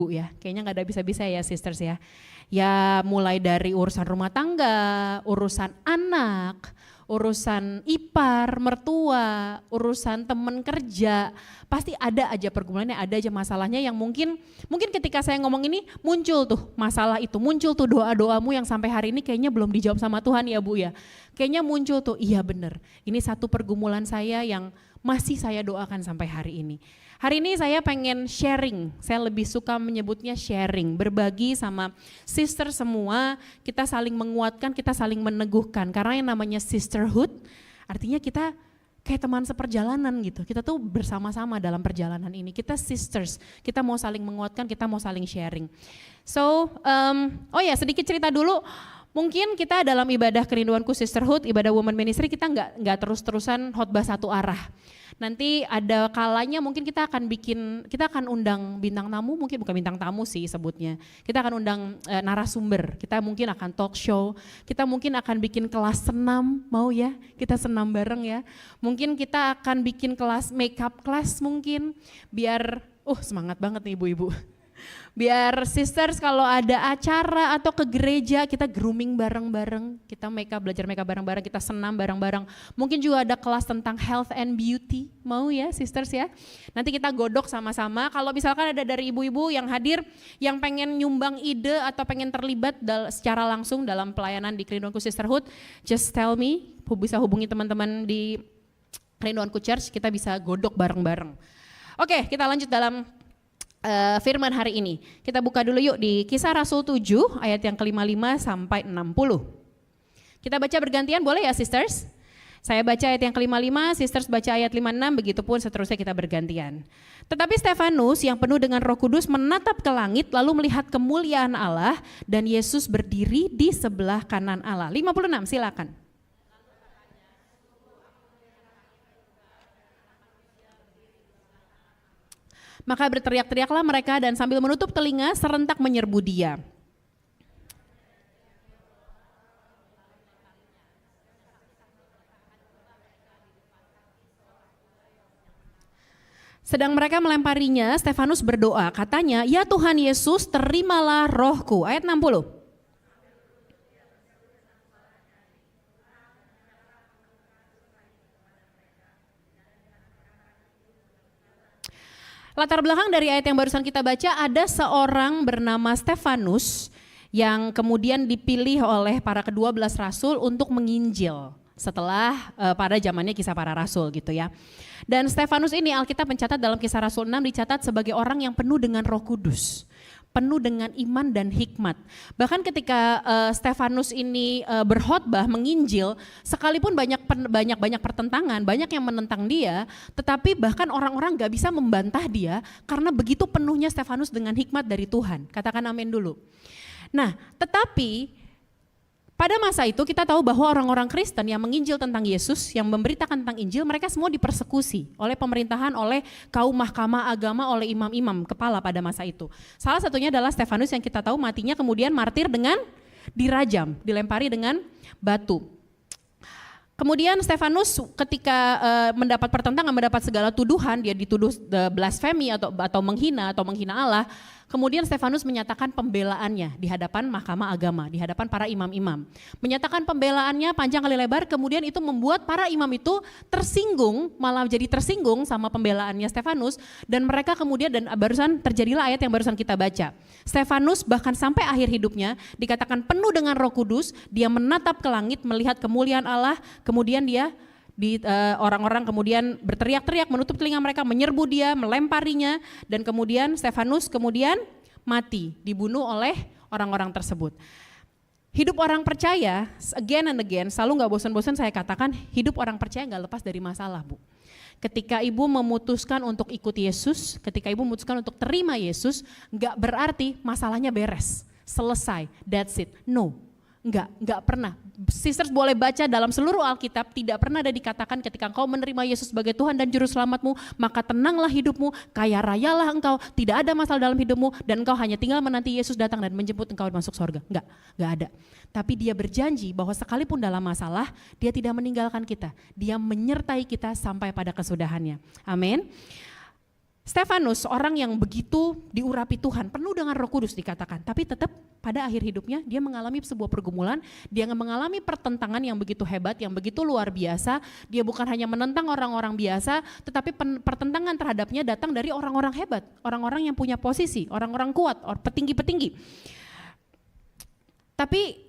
Bu ya, kayaknya nggak ada bisa-bisa ya sisters ya. Ya mulai dari urusan rumah tangga, urusan anak, urusan ipar, mertua, urusan teman kerja, pasti ada aja pergumulannya, ada aja masalahnya yang mungkin ketika saya ngomong ini muncul tuh masalah itu, muncul tuh doa-doamu yang sampai hari ini kayaknya belum dijawab sama Tuhan ya Bu ya. Kayaknya muncul tuh, iya bener, ini satu pergumulan saya yang masih saya doakan sampai hari ini. Hari ini saya pengen sharing, saya lebih suka menyebutnya sharing, berbagi sama sister semua, kita saling menguatkan, kita saling meneguhkan. Karena yang namanya sisterhood, artinya kita kayak teman seperjalanan gitu, kita tuh bersama-sama dalam perjalanan ini, kita sisters, kita mau saling menguatkan, kita mau saling sharing. So, sedikit cerita dulu. Mungkin kita dalam ibadah kerinduanku sisterhood, ibadah woman ministry kita nggak terus-terusan khotbah satu arah. Nanti ada kalanya mungkin kita akan undang bintang tamu, mungkin bukan bintang tamu sih sebutnya. Kita akan undang narasumber, kita mungkin akan talk show, kita mungkin akan bikin kelas senam, mau ya? Kita senam bareng ya. Mungkin kita akan bikin kelas makeup class mungkin, biar semangat banget nih ibu-ibu. Biar sisters kalau ada acara atau ke gereja kita grooming bareng-bareng, kita belajar makeup bareng-bareng, kita senam bareng-bareng. Mungkin juga ada kelas tentang health and beauty, mau ya sisters ya. Nanti kita godok sama-sama, kalau misalkan ada dari ibu-ibu yang hadir, yang pengen nyumbang ide atau pengen terlibat secara langsung dalam pelayanan di Kerinduanku Sisterhood, just tell me, bisa hubungi teman-teman di Kerinduanku Church, kita bisa godok bareng-bareng. Oke, kita lanjut dalam firman hari ini. Kita buka dulu yuk di Kisah Rasul 7 ayat yang ke-55 sampai 60. Kita baca bergantian boleh ya sisters? Saya baca ayat yang ke-55, sisters baca ayat 56, begitupun seterusnya kita bergantian. Tetapi Stefanus yang penuh dengan Roh Kudus menatap ke langit lalu melihat kemuliaan Allah dan Yesus berdiri di sebelah kanan Allah. 56 silakan. Maka berteriak-teriaklah mereka dan sambil menutup telinga serentak menyerbu dia. Sedang mereka melemparinya, Stefanus berdoa, katanya, "Ya Tuhan Yesus, terimalah rohku." Ayat 60. Latar belakang dari ayat yang barusan kita baca, ada seorang bernama Stefanus yang kemudian dipilih oleh para ke-12 rasul untuk menginjil setelah pada zamannya Kisah Para Rasul gitu ya. Dan Stefanus ini Alkitab mencatat dalam Kisah Rasul 6 dicatat sebagai orang yang penuh dengan Roh Kudus, penuh dengan iman dan hikmat. Bahkan ketika Stefanus ini berkhotbah menginjil, sekalipun banyak pertentangan, banyak yang menentang dia, tetapi bahkan orang-orang gak bisa membantah dia karena begitu penuhnya Stefanus dengan hikmat dari Tuhan. Katakan amin dulu. Nah, tetapi pada masa itu kita tahu bahwa orang-orang Kristen yang menginjil tentang Yesus, yang memberitakan tentang Injil, mereka semua dipersekusi oleh pemerintahan, oleh kaum mahkamah agama, oleh imam-imam kepala pada masa itu. Salah satunya adalah Stefanus yang kita tahu matinya kemudian martir dengan dirajam, dilempari dengan batu. Kemudian Stefanus ketika mendapat pertentangan, mendapat segala tuduhan, dia dituduh blasfemi atau menghina Allah. Kemudian Stefanus menyatakan pembelaannya di hadapan mahkamah agama, di hadapan para imam-imam. Menyatakan pembelaannya panjang kali lebar, kemudian itu membuat para imam itu tersinggung, malah jadi tersinggung sama pembelaannya Stefanus, dan mereka kemudian, dan barusan terjadilah ayat yang barusan kita baca. Stefanus bahkan sampai akhir hidupnya dikatakan penuh dengan Roh Kudus, dia menatap ke langit melihat kemuliaan Allah, kemudian dia orang-orang kemudian berteriak-teriak, menutup telinga mereka, menyerbu dia, melemparinya, dan kemudian Stefanus kemudian mati, dibunuh oleh orang-orang tersebut. Hidup orang percaya, again and again, selalu gak bosan-bosan saya katakan, hidup orang percaya gak lepas dari masalah, Bu. Ketika ibu memutuskan untuk ikut Yesus, ketika ibu memutuskan untuk terima Yesus, gak berarti masalahnya beres, selesai, that's it, no. Enggak pernah. Sisters boleh baca dalam seluruh Alkitab, tidak pernah ada dikatakan ketika engkau menerima Yesus sebagai Tuhan dan Juru Selamatmu, maka tenanglah hidupmu, kaya rayalah engkau, tidak ada masalah dalam hidupmu, dan engkau hanya tinggal menanti Yesus datang dan menjemput engkau masuk surga. Enggak ada. Tapi dia berjanji bahwa sekalipun dalam masalah, dia tidak meninggalkan kita, dia menyertai kita sampai pada kesudahannya. Amin. Stefanus orang yang begitu diurapi Tuhan, penuh dengan Roh Kudus dikatakan, tapi tetap pada akhir hidupnya dia mengalami sebuah pergumulan, dia mengalami pertentangan yang begitu hebat, yang begitu luar biasa. Dia bukan hanya menentang orang-orang biasa, tetapi pertentangan terhadapnya datang dari orang-orang hebat, orang-orang yang punya posisi, orang-orang kuat, petinggi-petinggi. Tapi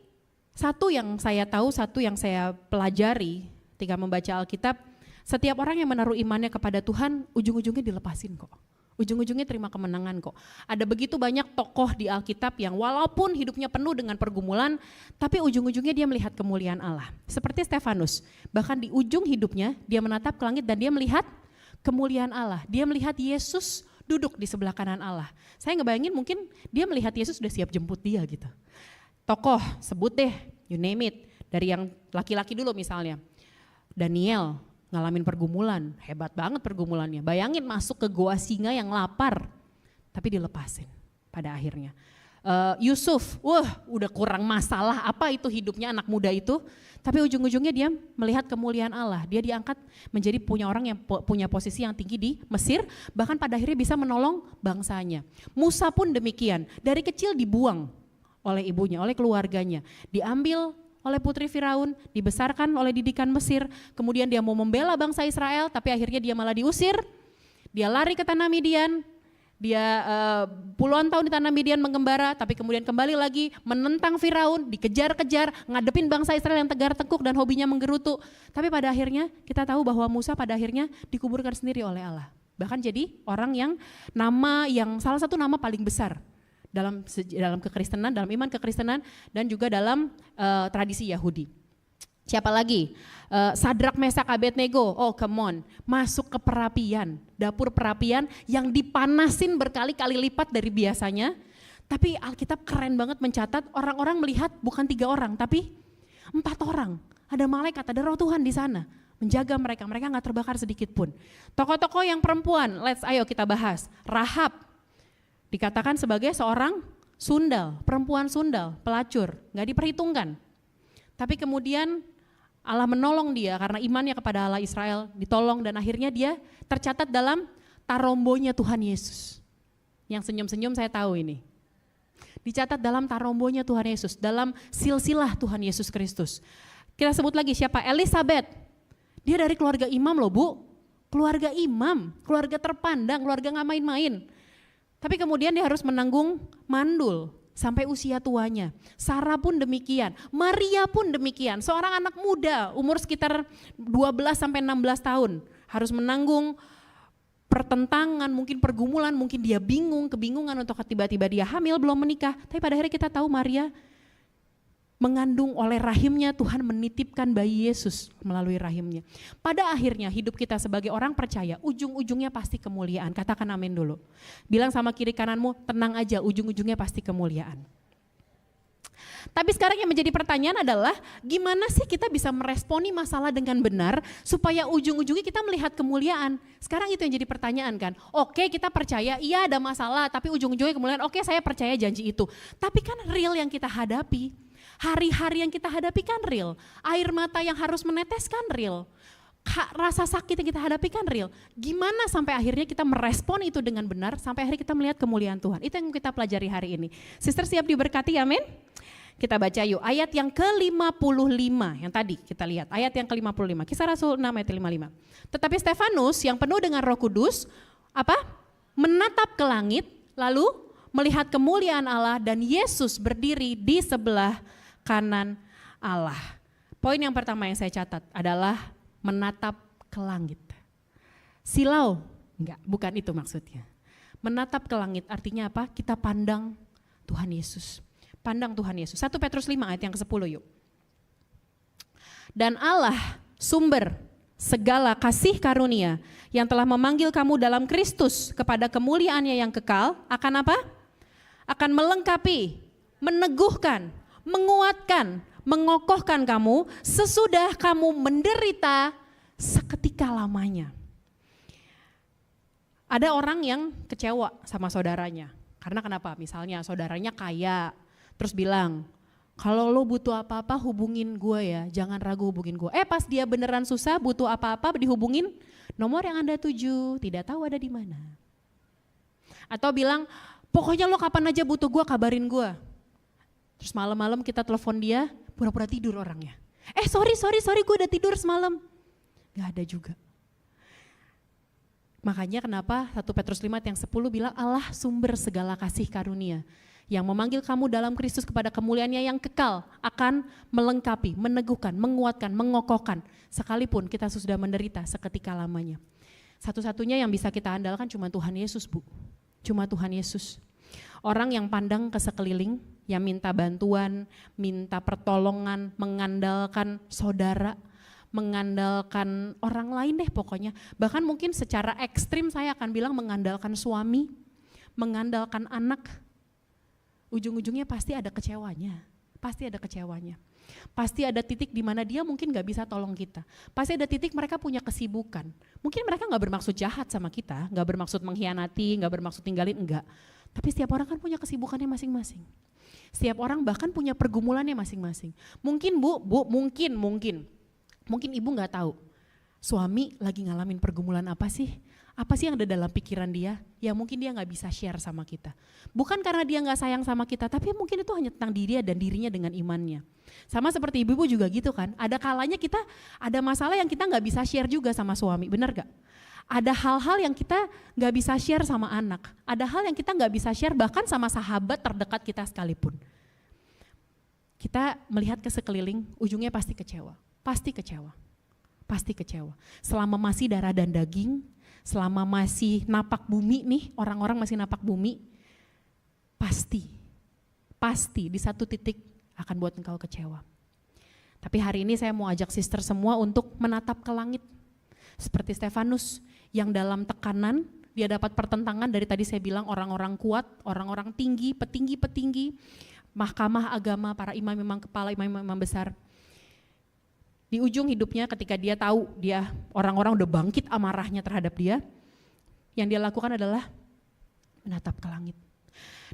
satu yang saya tahu, satu yang saya pelajari ketika membaca Alkitab, setiap orang yang menaruh imannya kepada Tuhan, ujung-ujungnya dilepasin kok. Ujung-ujungnya terima kemenangan kok. Ada begitu banyak tokoh di Alkitab yang walaupun hidupnya penuh dengan pergumulan, tapi ujung-ujungnya dia melihat kemuliaan Allah. Seperti Stefanus, bahkan di ujung hidupnya dia menatap ke langit dan dia melihat kemuliaan Allah. Dia melihat Yesus duduk di sebelah kanan Allah. Saya ngebayangin mungkin dia melihat Yesus sudah siap jemput dia gitu. Tokoh, sebut deh, you name it. Dari yang laki-laki dulu misalnya, Daniel, ngalamin pergumulan, hebat banget pergumulannya. Bayangin masuk ke goa singa yang lapar, tapi dilepasin pada akhirnya. Yusuf, udah kurang masalah apa itu hidupnya anak muda itu, tapi ujung-ujungnya dia melihat kemuliaan Allah. Dia diangkat menjadi punya orang yang punya posisi yang tinggi di Mesir, bahkan pada akhirnya bisa menolong bangsanya. Musa pun demikian, dari kecil dibuang oleh ibunya, oleh keluarganya, diambil oleh putri Firaun, dibesarkan oleh didikan Mesir, kemudian dia mau membela bangsa Israel, tapi akhirnya dia malah diusir, dia lari ke tanah Midian, dia puluhan tahun di tanah Midian mengembara, tapi kemudian kembali lagi menentang Firaun, dikejar-kejar, ngadepin bangsa Israel yang tegar tengkuk dan hobinya menggerutu, tapi pada akhirnya kita tahu bahwa Musa pada akhirnya dikuburkan sendiri oleh Allah, bahkan jadi orang yang salah satu nama paling besar dalam kekristenan, dalam iman kekristenan dan juga dalam tradisi Yahudi. Siapa lagi? Sadrak, Mesak, Abednego, oh come on, masuk ke perapian, dapur perapian yang dipanasin berkali-kali lipat dari biasanya. Tapi Alkitab keren banget mencatat orang-orang melihat bukan 3 orang tapi 4 orang. Ada malaikat, ada roh Tuhan di sana menjaga mereka gak terbakar sedikit pun. Tokoh-tokoh yang perempuan, ayo kita bahas. Rahab dikatakan sebagai seorang sundal, perempuan sundal, pelacur, gak diperhitungkan. Tapi kemudian Allah menolong dia karena imannya kepada Allah Israel, ditolong dan akhirnya dia tercatat dalam tarombonya Tuhan Yesus. Yang senyum-senyum saya tahu ini. Dicatat dalam tarombonya Tuhan Yesus, dalam silsilah Tuhan Yesus Kristus. Kita sebut lagi siapa? Elisabeth. Dia dari keluarga imam loh Bu, keluarga imam, keluarga terpandang, keluarga gak main-main. Tapi kemudian dia harus menanggung mandul sampai usia tuanya. Sarah pun demikian, Maria pun demikian. Seorang anak muda umur sekitar 12 sampai 16 tahun harus menanggung pertentangan, mungkin pergumulan, mungkin dia kebingungan untuk tiba-tiba dia hamil belum menikah. Tapi pada akhirnya kita tahu Maria mengandung oleh rahimnya, Tuhan menitipkan bayi Yesus melalui rahimnya. Pada akhirnya hidup kita sebagai orang percaya, ujung-ujungnya pasti kemuliaan. Katakan amin dulu. Bilang sama kiri kananmu, tenang aja, ujung-ujungnya pasti kemuliaan. Tapi sekarang yang menjadi pertanyaan adalah, gimana sih kita bisa meresponi masalah dengan benar, supaya ujung-ujungnya kita melihat kemuliaan. Sekarang itu yang jadi pertanyaan kan, oke kita percaya, iya ada masalah, tapi ujung-ujungnya kemuliaan, oke saya percaya janji itu. Tapi kan real yang kita hadapi, hari-hari yang kita hadapi kan real, air mata yang harus menetes kan real, rasa sakit yang kita hadapi kan real. Gimana sampai akhirnya kita merespon itu dengan benar, sampai akhirnya kita melihat kemuliaan Tuhan. Itu yang kita pelajari hari ini. Sister siap diberkati, amin? Kita baca yuk, ayat yang ke-55, yang tadi kita lihat, ayat yang ke-55, Kisah Rasul 6 ayat 55. Tetapi Stefanus yang penuh dengan Roh Kudus, menatap ke langit, lalu melihat kemuliaan Allah dan Yesus berdiri di sebelah kanan Allah. Poin yang pertama yang saya catat adalah menatap ke langit. Silau, enggak, bukan itu maksudnya. Menatap ke langit artinya apa? Kita pandang Tuhan Yesus. Pandang Tuhan Yesus. 1 Petrus 5 ayat yang ke-10 yuk. Dan Allah sumber segala kasih karunia yang telah memanggil kamu dalam Kristus kepada kemuliaannya yang kekal akan apa? Akan melengkapi, meneguhkan, menguatkan, mengokohkan kamu sesudah kamu menderita seketika lamanya. Ada orang yang kecewa sama saudaranya. Karena kenapa? Misalnya saudaranya kaya, terus bilang, kalau lo butuh apa-apa hubungin gue ya, jangan ragu hubungin gue. Pas dia beneran susah butuh apa-apa dihubungin, nomor yang Anda tuju tidak tahu ada di mana. Atau bilang, pokoknya lo kapan aja butuh gue, kabarin gue. Terus malam-malam kita telepon dia, pura-pura tidur orangnya. Sorry gue udah tidur semalam. Gak ada juga. Makanya kenapa 1 Petrus 5 ayat yang 10 bilang Allah sumber segala kasih karunia yang memanggil kamu dalam Kristus kepada kemuliaannya yang kekal akan melengkapi, meneguhkan, menguatkan, mengokohkan sekalipun kita sudah menderita seketika lamanya. Satu-satunya yang bisa kita andalkan cuma Tuhan Yesus, Bu. Cuma Tuhan Yesus. Orang yang pandang ke sekeliling, yang minta bantuan, minta pertolongan, mengandalkan saudara, mengandalkan orang lain deh pokoknya. Bahkan mungkin secara ekstrim saya akan bilang mengandalkan suami, mengandalkan anak. Ujung-ujungnya pasti ada kecewanya, pasti ada kecewanya. Pasti ada titik di mana dia mungkin gak bisa tolong kita. Pasti ada titik mereka punya kesibukan. Mungkin mereka gak bermaksud jahat sama kita, gak bermaksud mengkhianati, gak bermaksud tinggalin, enggak. Tapi setiap orang kan punya kesibukannya masing-masing. Setiap orang bahkan punya pergumulannya masing-masing. Mungkin mungkin ibu gak tahu, suami lagi ngalamin pergumulan apa sih? Apa sih yang ada dalam pikiran dia? Ya mungkin dia gak bisa share sama kita. Bukan karena dia gak sayang sama kita, tapi mungkin itu hanya tentang diri dan dirinya dengan imannya. Sama seperti ibu-ibu juga gitu kan, ada kalanya kita ada masalah yang kita gak bisa share juga sama suami, benar gak? Ada hal-hal yang kita gak bisa share sama anak, ada hal yang kita gak bisa share bahkan sama sahabat terdekat kita sekalipun. Kita melihat ke sekeliling, ujungnya pasti kecewa. Pasti kecewa. Selama masih darah dan daging, selama masih napak bumi nih, orang-orang masih napak bumi, pasti di satu titik akan buat engkau kecewa. Tapi hari ini saya mau ajak sister semua untuk menatap ke langit. Seperti Stefanus yang dalam tekanan, dia dapat pertentangan dari tadi saya bilang orang-orang kuat, orang-orang tinggi, petinggi, mahkamah agama, para imam-imam kepala, imam-imam besar. Di ujung hidupnya ketika dia tahu dia orang-orang udah bangkit amarahnya terhadap dia, yang dia lakukan adalah menatap ke langit.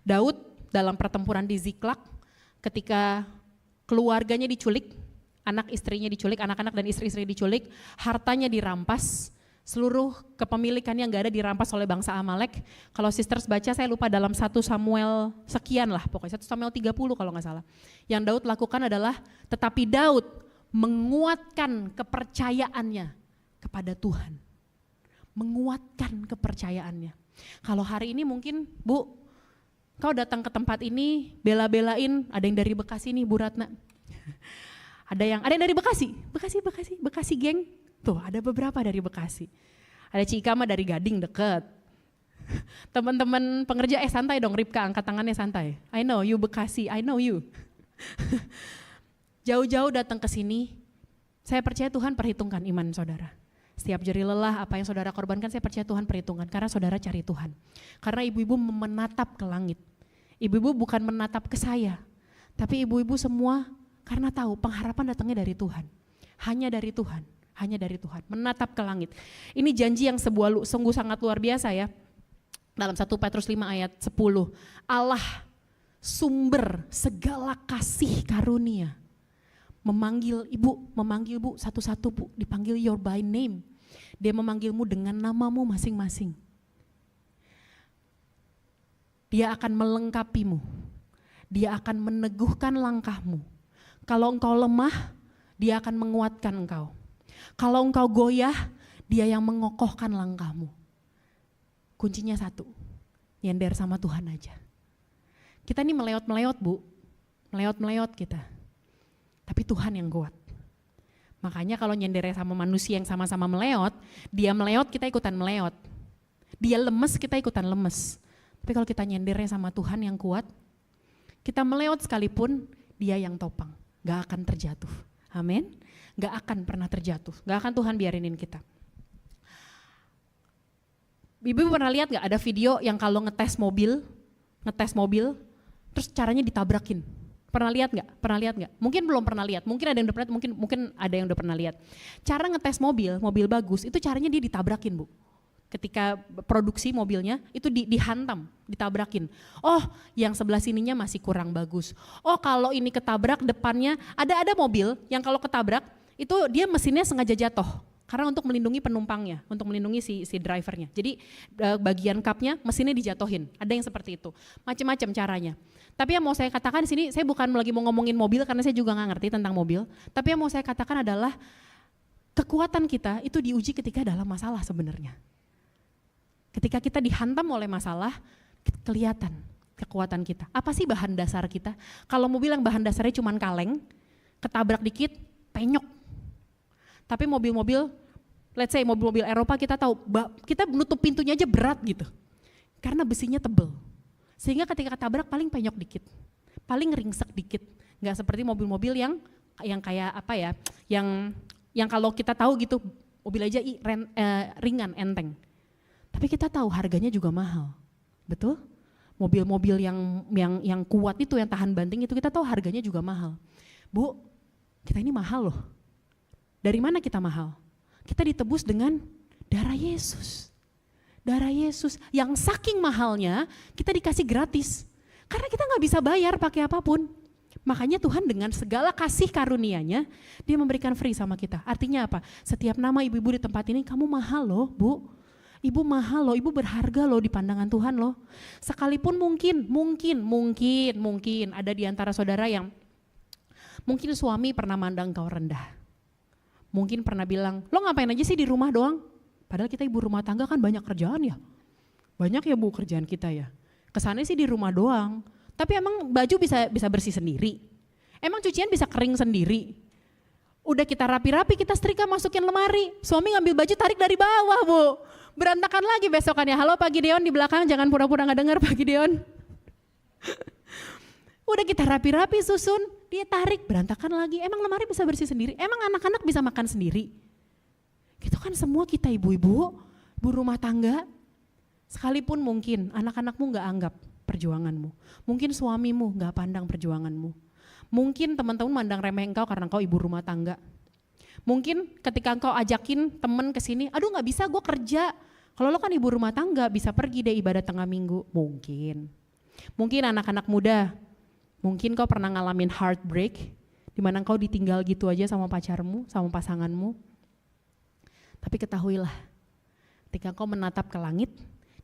Daud dalam pertempuran di Ziklag ketika keluarganya diculik, anak istrinya diculik, anak-anak dan istri-istri diculik, hartanya dirampas, seluruh kepemilikan yang gak ada dirampas oleh bangsa Amalek. Kalau sisters baca, saya lupa dalam 1 Samuel sekian lah, pokoknya 1 Samuel 30 kalau gak salah. Yang Daud lakukan adalah, tetapi Daud menguatkan kepercayaannya kepada Tuhan. Menguatkan kepercayaannya. Kalau hari ini mungkin, Bu, kau datang ke tempat ini bela-belain, ada yang dari Bekasi nih Bu Ratna. Ada yang dari Bekasi geng. Tuh ada beberapa dari Bekasi. Ada Cika mah dari Gading deket. Teman-teman pengerja santai dong, Ripka angkat tangannya santai. I know you Bekasi, I know you. Jauh-jauh datang ke sini, saya percaya Tuhan perhitungkan iman saudara. Setiap jeri lelah apa yang saudara korbankan, saya percaya Tuhan perhitungkan karena saudara cari Tuhan. Karena ibu-ibu menatap ke langit. Ibu-ibu bukan menatap ke saya, tapi ibu-ibu semua karena tahu pengharapan datangnya dari Tuhan. Hanya dari Tuhan, menatap ke langit. Ini janji yang sungguh sangat luar biasa ya. Dalam 1 Petrus 5 ayat 10, Allah sumber segala kasih karunia. Memanggil ibu satu-satu Bu, dipanggil your by name. Dia memanggilmu dengan namamu masing-masing. Dia akan melengkapimu, dia akan meneguhkan langkahmu. Kalau engkau lemah, dia akan menguatkan engkau. Kalau engkau goyah, dia yang mengokohkan langkahmu. Kuncinya satu, nyender sama Tuhan aja. Kita ini meleot-meleot Bu, meleot-meleot kita. Tapi Tuhan yang kuat. Makanya kalau nyendernya sama manusia yang sama-sama meleot, dia meleot kita ikutan meleot. Dia lemes kita ikutan lemes. Tapi kalau kita nyendernya sama Tuhan yang kuat, kita meleot sekalipun dia yang topang, gak akan terjatuh. Amin. Gak akan pernah terjatuh, gak akan Tuhan biarinin kita. Ibu pernah lihat gak ada video yang kalau ngetes mobil, terus caranya ditabrakin? Pernah lihat nggak? Mungkin belum pernah lihat, mungkin ada yang udah pernah, mungkin ada yang udah pernah lihat. Cara ngetes mobil bagus, itu caranya dia ditabrakin Bu. Ketika produksi mobilnya, itu dihantam, ditabrakin. Oh yang sebelah sininya masih kurang bagus. Oh kalau ini ketabrak depannya, ada mobil yang kalau ketabrak, itu dia mesinnya sengaja jatuh. Karena untuk melindungi penumpangnya, untuk melindungi si drivernya. Jadi bagian kapnya mesinnya dijatuhin. Ada yang seperti itu. Macam-macam caranya. Tapi yang mau saya katakan di sini, saya bukan lagi mau ngomongin mobil karena saya juga nggak ngerti tentang mobil. Tapi yang mau saya katakan adalah kekuatan kita itu diuji ketika dalam masalah sebenarnya. Ketika kita dihantam oleh masalah, kelihatan kekuatan kita. Apa sih bahan dasar kita? Kalau mobil yang bahan dasarnya cuma kaleng, ketabrak dikit, penyok. Tapi mobil-mobil, let's say mobil-mobil Eropa kita tahu, kita menutup pintunya aja berat gitu. Karena besinya tebel. Sehingga ketika ketabrak paling penyok dikit, paling ringsek dikit. Nggak seperti mobil-mobil yang kayak apa ya, yang kalau kita tahu gitu, mobil aja ringan, enteng. Tapi kita tahu harganya juga mahal, betul? Mobil-mobil yang kuat itu, yang tahan banting itu kita tahu harganya juga mahal. Bu, kita ini mahal loh. Dari mana kita mahal? Kita ditebus dengan darah Yesus. Darah Yesus yang saking mahalnya kita dikasih gratis. Karena kita gak bisa bayar pakai apapun. Makanya Tuhan dengan segala kasih karunia-Nya, Dia memberikan free sama kita. Artinya apa? Setiap nama ibu-ibu di tempat ini, kamu mahal loh Bu. Ibu mahal loh, ibu berharga loh di pandangan Tuhan loh. Sekalipun mungkin ada di antara saudara yang mungkin suami pernah mandang kau rendah. Mungkin pernah bilang, lo ngapain aja sih di rumah doang? Padahal kita ibu rumah tangga kan banyak kerjaan ya. Banyak ya Bu kerjaan kita ya. Kesannya sih di rumah doang. Tapi emang baju bisa bersih sendiri? Emang cucian bisa kering sendiri? Udah kita rapi-rapi, kita setrika masukin lemari. Suami ngambil baju tarik dari bawah Bu. Berantakan lagi besokannya. Halo Pak Gideon di belakang, jangan pura-pura gak dengar Pak Gideon. Udah kita rapi-rapi susun, dia tarik, berantakan lagi. Emang lemari bisa bersih sendiri? Emang anak-anak bisa makan sendiri? Gitu kan semua kita ibu-ibu, ibu rumah tangga. Sekalipun mungkin anak-anakmu gak anggap perjuanganmu. Mungkin suamimu gak pandang perjuanganmu. Mungkin teman-teman mandang remeh engkau karena engkau ibu rumah tangga. Mungkin ketika engkau ajakin temen kesini, aduh gak bisa gue kerja. Kalau lo kan ibu rumah tangga bisa pergi deh ibadah tengah minggu. Mungkin anak-anak muda, mungkin kau pernah ngalamin heartbreak, di mana kau ditinggal gitu aja sama pacarmu, sama pasanganmu. Tapi ketahuilah, ketika kau menatap ke langit,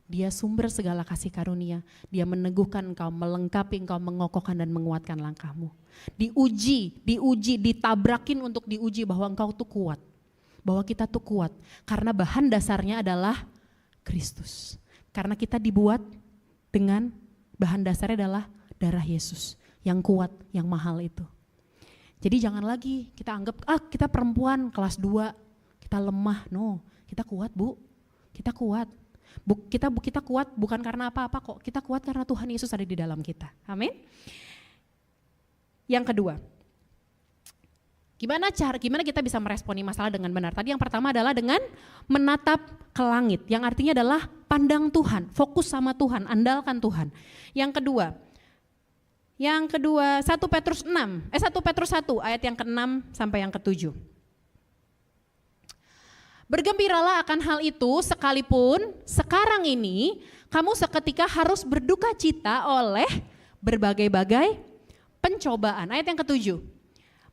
Dia sumber segala kasih karunia. Dia meneguhkan engkau, melengkapi engkau, mengokohkan dan menguatkan langkahmu. Diuji, ditabrakin untuk diuji bahwa engkau tuh kuat. Bahwa kita tuh kuat, karena bahan dasarnya adalah Kristus. Karena kita dibuat dengan bahan dasarnya adalah darah Yesus. Yang kuat, yang mahal itu. Jadi jangan lagi kita anggap, kita perempuan kelas 2, kita lemah. No, kita kuat Bu, kita kuat. Kita kuat bukan karena apa-apa kok, kita kuat karena Tuhan Yesus ada di dalam kita. Amin. Yang kedua, gimana kita bisa meresponi masalah dengan benar? Tadi yang pertama adalah dengan menatap ke langit, yang artinya adalah pandang Tuhan, fokus sama Tuhan, andalkan Tuhan. Yang kedua 1 Petrus 1 ayat yang ke-6 sampai yang ke-7. Bergembiralah akan hal itu sekalipun sekarang ini kamu seketika harus berduka cita oleh berbagai-bagai pencobaan. Ayat yang ke-7.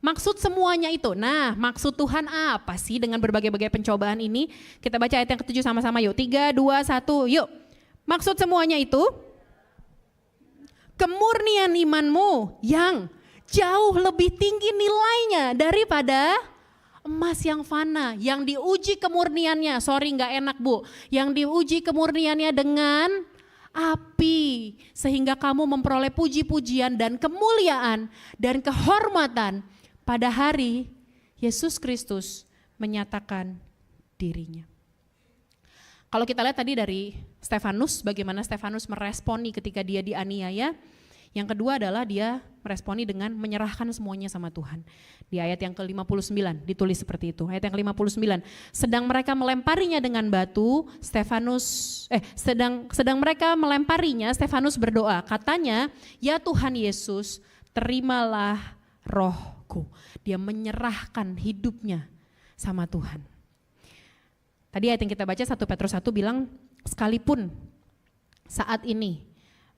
Maksud semuanya itu, maksud Tuhan apa sih dengan berbagai-bagai pencobaan ini? Kita baca ayat yang ke-7 sama-sama yuk, 3, 2, 1, yuk. Maksud semuanya itu, kemurnian imanmu yang jauh lebih tinggi nilainya daripada emas yang fana, yang diuji kemurniannya, nggak enak Bu, yang diuji kemurniannya dengan api, sehingga kamu memperoleh puji-pujian dan kemuliaan dan kehormatan pada hari Yesus Kristus menyatakan dirinya. Kalau kita lihat tadi dari Stefanus, bagaimana Stefanus meresponi ketika dia dianiaya. Yang kedua adalah dia meresponi dengan menyerahkan semuanya sama Tuhan. Di ayat yang ke-59 ditulis seperti itu. Ayat yang ke-59, sedang mereka melemparinya dengan batu, sedang mereka melemparinya, Stefanus berdoa. Katanya, ya Tuhan Yesus, terimalah rohku. Dia menyerahkan hidupnya sama Tuhan. Tadi ayat yang kita baca 1 Petrus 1 bilang, sekalipun saat ini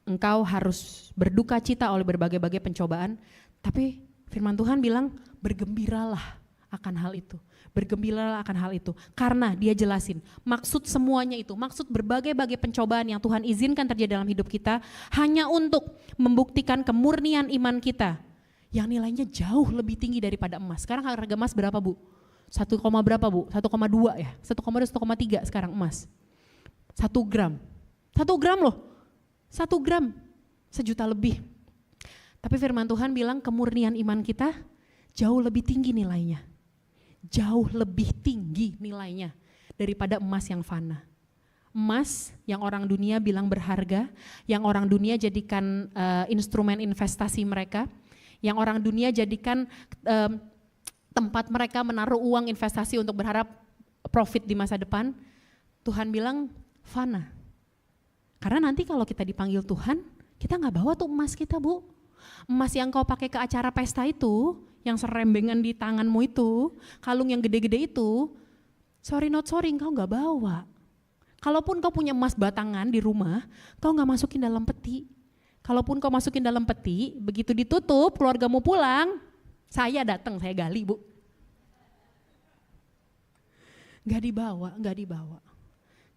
engkau harus berduka cita oleh berbagai-bagai pencobaan, tapi firman Tuhan bilang bergembiralah akan hal itu. Bergembiralah akan hal itu. Karena dia jelasin maksud semuanya itu, maksud berbagai-bagai pencobaan yang Tuhan izinkan terjadi dalam hidup kita hanya untuk membuktikan kemurnian iman kita yang nilainya jauh lebih tinggi daripada emas. Sekarang harga emas berapa Bu? 1, berapa Bu? 1,2 ya? 1,2, 1,3 sekarang emas. 1 gram. 1 gram loh. 1 gram. 1 juta lebih. Tapi firman Tuhan bilang kemurnian iman kita jauh lebih tinggi nilainya. Jauh lebih tinggi nilainya daripada emas yang fana. Emas yang orang dunia bilang berharga, yang orang dunia jadikan instrumen investasi mereka, yang orang dunia jadikan tempat mereka menaruh uang investasi untuk berharap profit di masa depan, Tuhan bilang fana. Karena nanti kalau kita dipanggil Tuhan, kita gak bawa tuh emas kita Bu. Emas yang kau pakai ke acara pesta itu, yang serembengan di tanganmu itu, kalung yang gede-gede itu, sorry not sorry kau gak bawa. Kalaupun kau punya emas batangan di rumah, kau gak masukin dalam peti. Kalaupun kau masukin dalam peti, begitu ditutup, keluargamu pulang, saya datang, saya gali Bu. Gak dibawa, gak dibawa.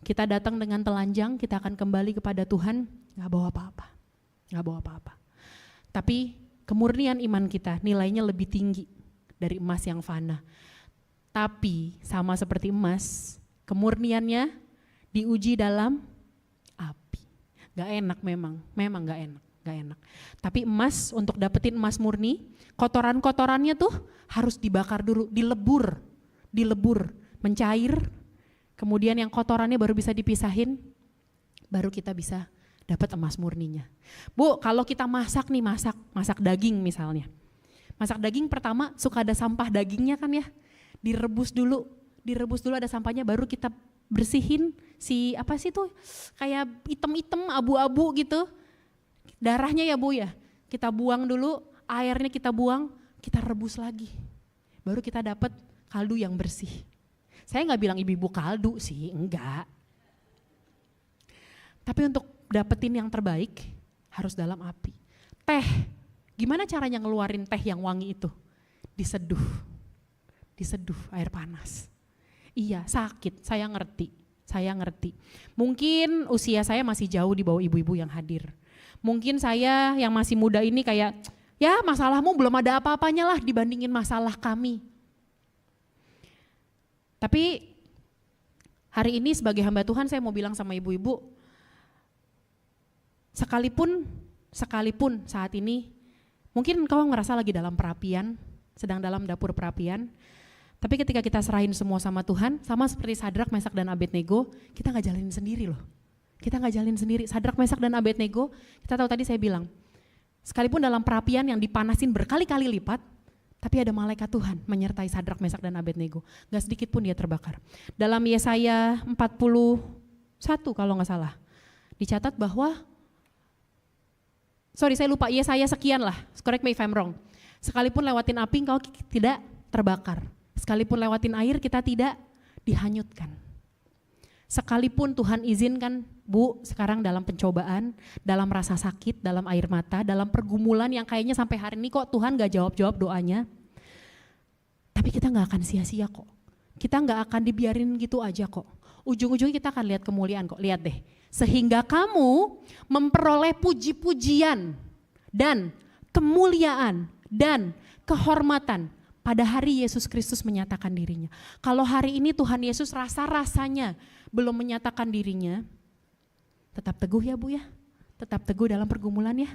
Kita datang dengan telanjang, kita akan kembali kepada Tuhan, gak bawa apa-apa. Gak bawa apa-apa. Tapi kemurnian iman kita nilainya lebih tinggi dari emas yang fana. Tapi sama seperti emas, kemurniannya diuji dalam api. Gak enak memang gak enak. Tapi emas, untuk dapetin emas murni, kotoran-kotorannya tuh harus dibakar dulu, dilebur, mencair, kemudian yang kotorannya baru bisa dipisahin, baru kita bisa dapat emas murninya. Bu, kalau kita masak nih, masak daging misalnya. Masak daging pertama suka ada sampah dagingnya kan ya, direbus dulu ada sampahnya, baru kita bersihin si apa sih tuh kayak item-item abu-abu gitu, darahnya ya Bu ya, kita buang dulu, airnya kita buang, kita rebus lagi, baru kita dapat kaldu yang bersih. Saya nggak bilang ibu-ibu kaldu sih, enggak. Tapi untuk dapetin yang terbaik harus dalam api. Teh, gimana caranya ngeluarin teh yang wangi itu? Diseduh air panas. Iya, sakit, saya ngerti. Mungkin usia saya masih jauh di bawah ibu-ibu yang hadir. Mungkin saya yang masih muda ini kayak, ya masalahmu belum ada apa-apanya lah dibandingin masalah kami. Tapi hari ini sebagai hamba Tuhan saya mau bilang sama ibu-ibu, sekalipun saat ini mungkin engkau ngerasa lagi dalam perapian, sedang dalam dapur perapian, tapi ketika kita serahin semua sama Tuhan, sama seperti Sadrak, Mesak, dan Abednego, kita gak jalanin sendiri loh. Sadrak, Mesak, dan Abednego, kita tahu tadi saya bilang, sekalipun dalam perapian yang dipanasin berkali-kali lipat, tapi ada malaikat Tuhan menyertai Sadrak, Mesak, dan Abednego. Gak sedikit pun dia terbakar. Dalam Yesaya 41 kalau gak salah, dicatat bahwa saya lupa, Yesaya sekian lah, correct me if I'm wrong. Sekalipun lewatin api engkau tidak terbakar. Sekalipun lewatin air kita tidak dihanyutkan. Sekalipun Tuhan izinkan Bu sekarang dalam pencobaan, dalam rasa sakit, dalam air mata, dalam pergumulan yang kayaknya sampai hari ini kok Tuhan gak jawab-jawab doanya. Tapi kita gak akan sia-sia kok. Kita gak akan dibiarin gitu aja kok. Ujung-ujungnya kita akan lihat kemuliaan kok, lihat deh. Sehingga kamu memperoleh puji-pujian dan kemuliaan dan kehormatan pada hari Yesus Kristus menyatakan dirinya. Kalau hari ini Tuhan Yesus rasa-rasanya belum menyatakan dirinya, tetap teguh ya Bu ya, tetap teguh dalam pergumulan ya.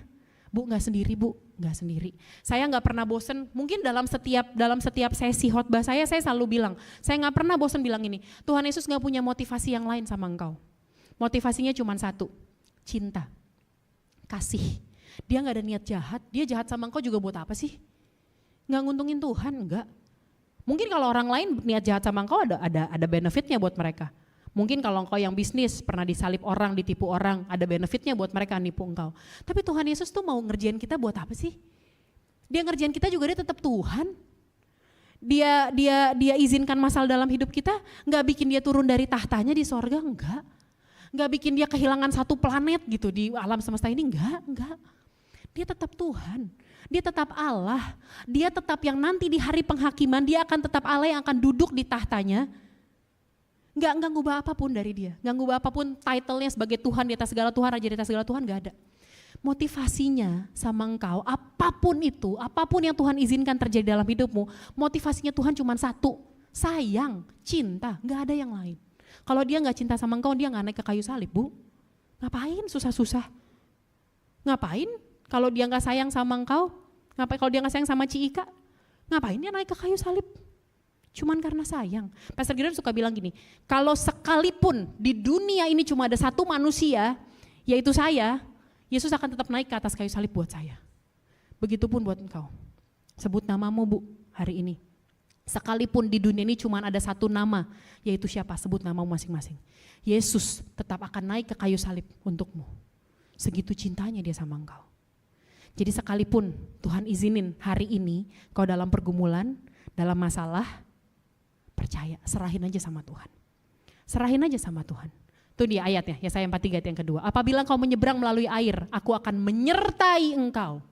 Bu gak sendiri Bu, gak sendiri. Saya gak pernah bosen, mungkin dalam setiap sesi khotbah saya selalu bilang, saya gak pernah bosen bilang ini, Tuhan Yesus gak punya motivasi yang lain sama engkau. Motivasinya cuma satu, cinta, kasih. Dia gak ada niat jahat, dia jahat sama engkau juga buat apa sih? Gak nguntungin Tuhan, enggak. Mungkin kalau orang lain niat jahat sama engkau ada benefitnya buat mereka. Mungkin kalau engkau yang bisnis pernah disalip orang, ditipu orang, ada benefitnya buat mereka nipu engkau. Tapi Tuhan Yesus tuh mau ngerjain kita buat apa sih? Dia ngerjain kita juga, dia tetap Tuhan. Dia izinkan masalah dalam hidup kita, nggak bikin dia turun dari tahtanya di sorga, enggak. Nggak bikin dia kehilangan satu planet gitu di alam semesta ini, enggak. Dia tetap Tuhan, dia tetap Allah, dia tetap yang nanti di hari penghakiman dia akan tetap Allah yang akan duduk di tahtanya. Nggak ngubah apapun dari dia, nggak ngubah apapun title-nya sebagai Tuhan di atas segala Tuhan, Raja di atas segala Tuhan, nggak ada. Motivasinya sama engkau, apapun itu, apapun yang Tuhan izinkan terjadi dalam hidupmu, motivasinya Tuhan cuma satu, sayang, cinta, nggak ada yang lain. Kalau dia nggak cinta sama engkau, dia nggak naik ke kayu salib, Bu. Ngapain susah-susah? Ngapain kalau dia nggak sayang sama engkau? Ngapain kalau dia nggak sayang sama Ci Ika? Ngapain dia naik ke kayu salib? Cuman karena sayang. Pastor Gideon suka bilang gini, kalau sekalipun di dunia ini cuma ada satu manusia, yaitu saya, Yesus akan tetap naik ke atas kayu salib buat saya. Begitupun buat engkau. Sebut namamu, Bu, hari ini. Sekalipun di dunia ini cuma ada satu nama, yaitu siapa? Sebut namamu masing-masing. Yesus tetap akan naik ke kayu salib untukmu. Segitu cintanya dia sama engkau. Jadi sekalipun Tuhan izinin hari ini kau dalam pergumulan, dalam masalah, percaya, serahin aja sama Tuhan. Serahin aja sama Tuhan. Itu dia ayatnya, Yesaya 43 ayat yang kedua. Apabila engkau menyeberang melalui air, aku akan menyertai engkau.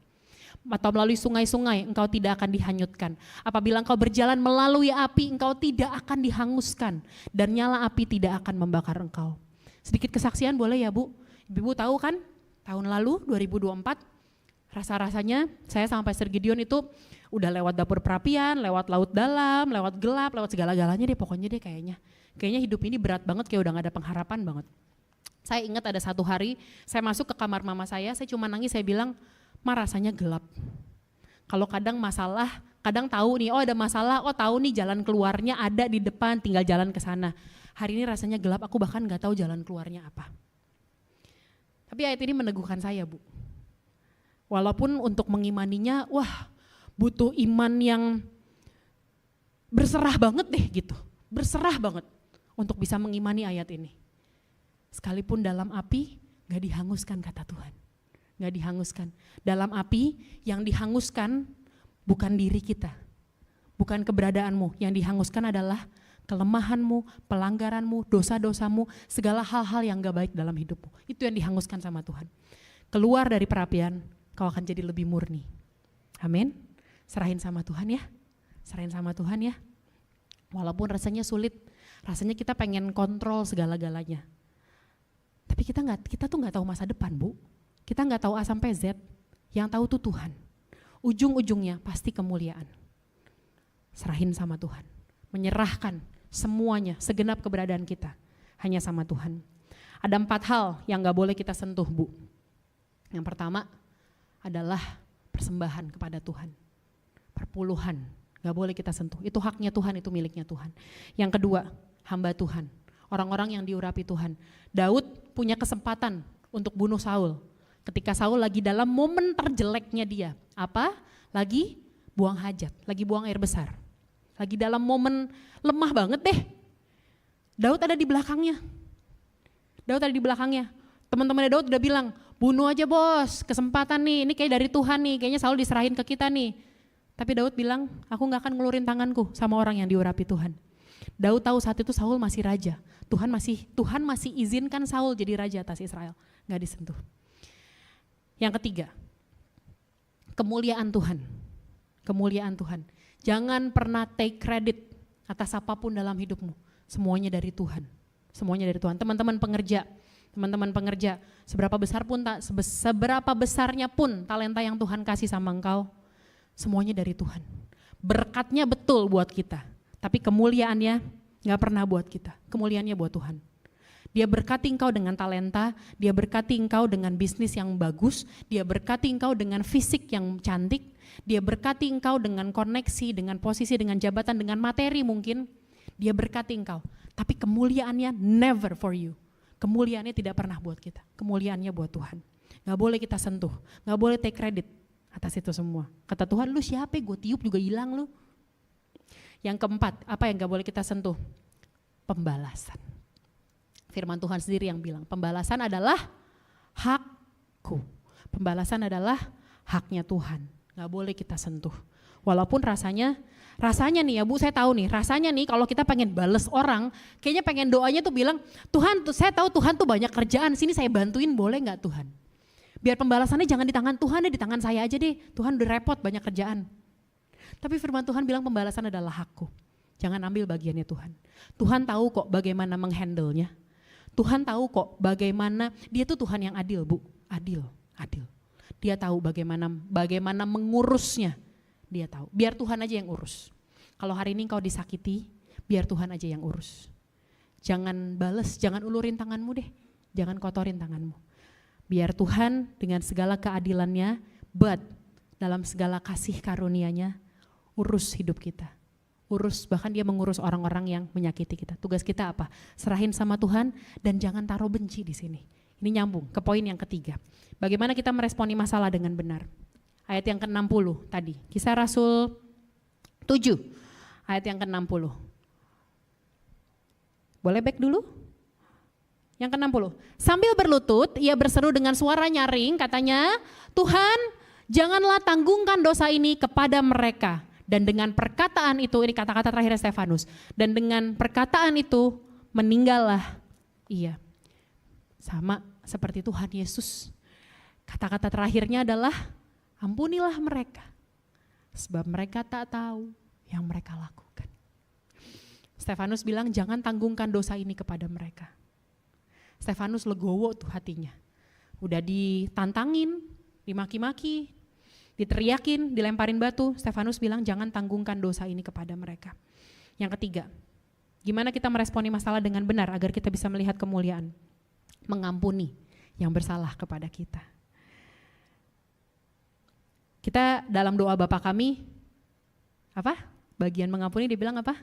Atau melalui sungai-sungai, engkau tidak akan dihanyutkan. Apabila engkau berjalan melalui api, engkau tidak akan dihanguskan. Dan nyala api tidak akan membakar engkau. Sedikit kesaksian boleh ya, Bu? Ibu tahu kan, tahun lalu 2024, rasa-rasanya saya sama Pastor Gideon itu udah lewat dapur perapian, lewat laut dalam, lewat gelap, lewat segala-galanya deh pokoknya deh kayaknya. Kayaknya hidup ini berat banget, kayak udah gak ada pengharapan banget. Saya ingat ada satu hari, saya masuk ke kamar mama saya cuma nangis, saya bilang, Ma rasanya gelap. Kalau kadang masalah, kadang tahu nih, oh ada masalah, oh tahu nih jalan keluarnya ada di depan, tinggal jalan ke sana. Hari ini rasanya gelap, aku bahkan gak tahu jalan keluarnya apa. Tapi ayat ini meneguhkan saya, Bu. Walaupun untuk mengimaninya, wah butuh iman yang berserah banget deh gitu. Berserah banget untuk bisa mengimani ayat ini. Sekalipun dalam api gak dihanguskan kata Tuhan. Gak dihanguskan. Dalam api yang dihanguskan bukan diri kita. Bukan keberadaanmu. Yang dihanguskan adalah kelemahanmu, pelanggaranmu, dosa-dosamu, segala hal-hal yang gak baik dalam hidupmu. Itu yang dihanguskan sama Tuhan. Keluar dari perapian, kau akan jadi lebih murni. Amin. Serahin sama Tuhan ya. Serahin sama Tuhan ya. Walaupun rasanya sulit, rasanya kita pengen kontrol segala-galanya. Tapi kita tuh nggak tahu masa depan, Bu. Kita nggak tahu A sampai Z. Yang tahu tuh Tuhan. Ujung-ujungnya pasti kemuliaan. Serahin sama Tuhan. Menyerahkan semuanya, segenap keberadaan kita hanya sama Tuhan. Ada 4 hal yang nggak boleh kita sentuh, Bu. Yang pertama adalah persembahan kepada Tuhan. Perpuluhan, gak boleh kita sentuh. Itu haknya Tuhan, itu miliknya Tuhan. Yang kedua, hamba Tuhan. Orang-orang yang diurapi Tuhan. Daud punya kesempatan untuk bunuh Saul. Ketika Saul lagi dalam momen terjeleknya dia. Apa? Lagi buang hajat, lagi buang air besar. Lagi dalam momen lemah banget deh. Daud ada di belakangnya. Teman-teman Daud udah bilang, bunuh aja bos, kesempatan nih, ini kayak dari Tuhan nih, kayaknya Saul diserahin ke kita nih. Tapi Daud bilang, aku gak akan ngelurin tanganku sama orang yang diurapi Tuhan. Daud tahu saat itu Saul masih raja, Tuhan masih izinkan Saul jadi raja atas Israel, gak disentuh. Yang ketiga, kemuliaan Tuhan. Kemuliaan Tuhan. Jangan pernah take credit atas apapun dalam hidupmu, semuanya dari Tuhan. Semuanya dari Tuhan. Teman-teman pengerja, seberapa besarnya pun talenta yang Tuhan kasih sama engkau, semuanya dari Tuhan. Berkatnya betul buat kita, tapi kemuliaannya gak pernah buat kita, kemuliaannya buat Tuhan. Dia berkati engkau dengan talenta, dia berkati engkau dengan bisnis yang bagus, dia berkati engkau dengan fisik yang cantik, dia berkati engkau dengan koneksi, dengan posisi, dengan jabatan, dengan materi mungkin, dia berkati engkau. Tapi kemuliaannya never for you. Kemuliaannya tidak pernah buat kita, kemuliaannya buat Tuhan. Gak boleh kita sentuh, gak boleh take credit atas itu semua. Kata Tuhan, lu siapa, gue tiup juga hilang lu. Yang keempat, apa yang gak boleh kita sentuh? Pembalasan. Firman Tuhan sendiri yang bilang, pembalasan adalah hakku. Pembalasan adalah haknya Tuhan, gak boleh kita sentuh. Walaupun rasanya nih ya Bu, saya tahu nih, rasanya nih kalau kita pengen bales orang, kayaknya pengen doanya tuh bilang, Tuhan, saya tahu Tuhan tuh banyak kerjaan, sini saya bantuin boleh gak Tuhan? Biar pembalasannya jangan di tangan Tuhan deh, di tangan saya aja deh. Tuhan udah repot banyak kerjaan. Tapi firman Tuhan bilang pembalasan adalah hakku. Jangan ambil bagiannya Tuhan. Tuhan tahu kok bagaimana menghandle-nya. Tuhan tahu kok bagaimana, dia tuh Tuhan yang adil Bu, adil. Dia tahu bagaimana mengurusnya, dia tahu. Biar Tuhan aja yang urus. Kalau hari ini kau disakiti, biar Tuhan aja yang urus. Jangan bales, jangan ulurin tanganmu deh, jangan kotorin tanganmu. Biar Tuhan dengan segala keadilannya, but dalam segala kasih karunia-Nya, urus hidup kita. Urus, bahkan dia mengurus orang-orang yang menyakiti kita. Tugas kita apa? Serahin sama Tuhan dan jangan taruh benci di sini. Ini nyambung ke poin yang ketiga. Bagaimana kita meresponi masalah dengan benar? Ayat yang ke-60 tadi, Kisah Rasul 7, ayat yang ke-60. Boleh back dulu? Yang ke-60. Sambil berlutut, ia berseru dengan suara nyaring, katanya, Tuhan, janganlah tanggungkan dosa ini kepada mereka. Dan dengan perkataan itu, ini kata-kata terakhir Stefanus, dan dengan perkataan itu meninggallah ia. Sama seperti Tuhan Yesus. Kata-kata terakhirnya adalah ampunilah mereka. Sebab mereka tak tahu yang mereka lakukan. Stefanus bilang jangan tanggungkan dosa ini kepada mereka. Stefanus legowo tuh hatinya. Udah ditantangin, dimaki-maki, diteriakin, dilemparin batu. Stefanus bilang jangan tanggungkan dosa ini kepada mereka. Yang ketiga, gimana kita meresponi masalah dengan benar agar kita bisa melihat kemuliaan? Mengampuni yang bersalah kepada kita. Kita dalam doa Bapa kami, apa? Bagian mengampuni dibilang apa?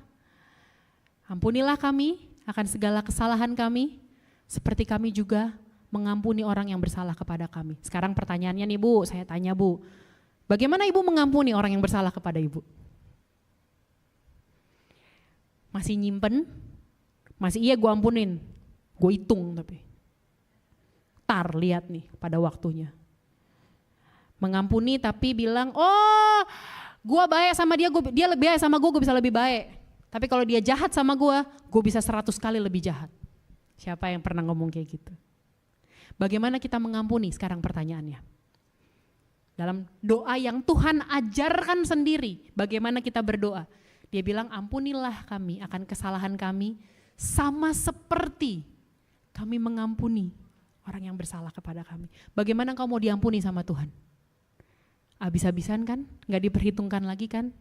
Ampunilah kami akan segala kesalahan kami, seperti kami juga mengampuni orang yang bersalah kepada kami. Sekarang pertanyaannya nih Bu, saya tanya Bu, bagaimana Ibu mengampuni orang yang bersalah kepada Ibu? Masih nyimpen? Masih iya gue ampunin, gue hitung tapi. Lihat nih pada waktunya. Mengampuni tapi bilang, oh gue baik sama dia lebih baik sama gue bisa lebih baik. Tapi kalau dia jahat sama gue bisa 100 kali lebih jahat. Siapa yang pernah ngomong kayak gitu? Bagaimana kita mengampuni sekarang pertanyaannya? Dalam doa yang Tuhan ajarkan sendiri, bagaimana kita berdoa? Dia bilang ampunilah kami akan kesalahan kami sama seperti kami mengampuni orang yang bersalah kepada kami. Bagaimana engkau mau diampuni sama Tuhan? Habis-habisan kan? Gak diperhitungkan lagi kan?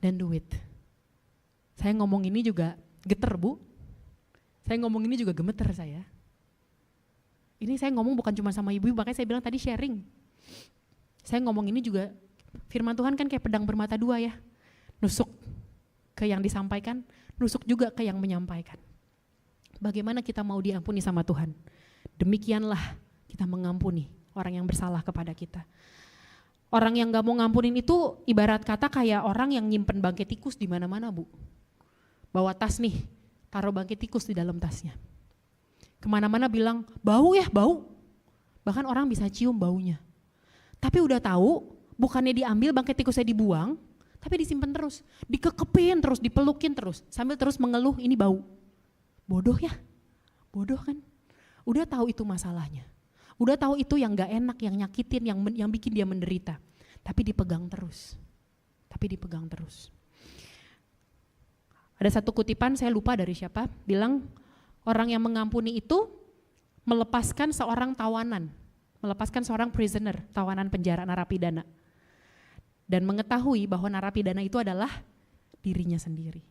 Dan do it. Saya ngomong ini juga geter Bu. Saya ngomong ini juga gemeter saya. Ini saya ngomong bukan cuma sama ibu, makanya saya bilang tadi sharing. Saya ngomong ini juga, firman Tuhan kan kayak pedang bermata dua ya. Nusuk ke yang disampaikan, nusuk juga ke yang menyampaikan. Bagaimana kita mau diampuni sama Tuhan? Demikianlah kita mengampuni orang yang bersalah kepada kita. Orang yang gak mau ngampunin itu ibarat kata kayak orang yang nyimpen bangkai tikus di mana-mana Bu. Bawa tas nih, taruh bangkai tikus di dalam tasnya. Kemana-mana bilang bau ya bau. Bahkan orang bisa cium baunya. Tapi udah tahu bukannya diambil bangkai tikusnya dibuang, tapi disimpan terus. Dikekepin terus, dipelukin terus. Sambil terus mengeluh ini bau. Bodoh ya, bodoh kan. Udah tahu itu masalahnya. Udah tahu itu yang gak enak, yang nyakitin, yang bikin dia menderita. Tapi dipegang terus. Ada satu kutipan, saya lupa dari siapa, bilang orang yang mengampuni itu melepaskan seorang tawanan, melepaskan seorang prisoner, tawanan penjara, narapidana. Dan mengetahui bahwa narapidana itu adalah dirinya sendiri.